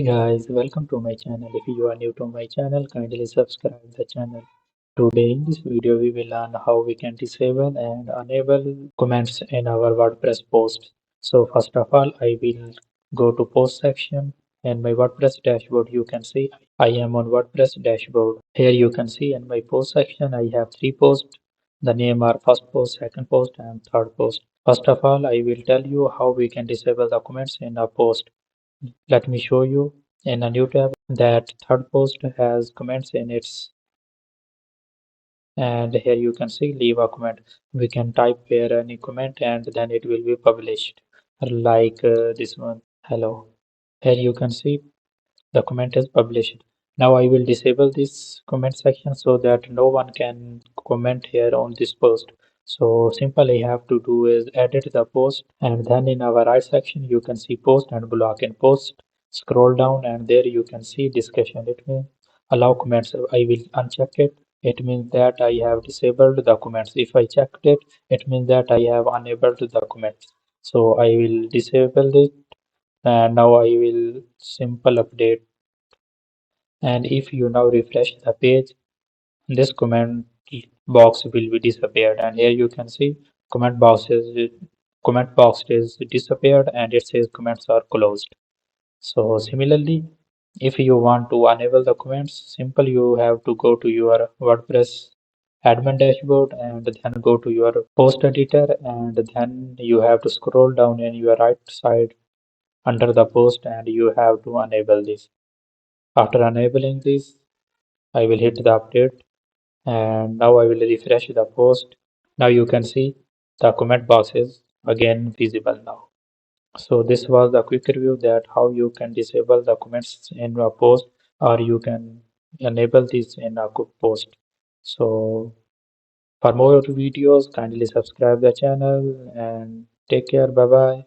Guys, welcome to my channel. If you are new to my channel, kindly subscribe the channel. Today in this video we will learn how we can disable and enable comments in our WordPress posts. So first of all, I will go to post section and my WordPress dashboard. You can see I am on WordPress dashboard. Here you can see in my post section I have three posts. The name are first post, second post and third post. First of all, I will tell you how we can disable the comments in a post. Let me show you in a new tab that third post has comments in its, and here you can see leave a comment. We can type here any comment and then it will be published like this one, hello. Here you can see the comment is published. Now I will disable this comment section so that no one can comment here on this post. So simple I have to do is edit the post, and then in our right section you can see post and block. In post, scroll down and there you can see discussion. It means allow comments. I will uncheck it. It means that I have disabled the comments. If I checked it, it means that I have enabled the comments. So I will disable it, and now I will simple update. And if you now refresh the page, this box will be disappeared, and here you can see comment box is comment box is disappeared and it says comments are closed. So similarly, if you want to enable the comments, simple you have to go to your WordPress admin dashboard and then go to your post editor, and then you have to scroll down in your right side under the post and you have to enable this. After enabling this, I will hit the update, and now I will refresh the post. Now you can see the comment box is again visible now. So this was the quick review that how you can disable the comments in a post, or you can enable this in a good post. So for more videos, kindly subscribe the channel and take care. Bye bye.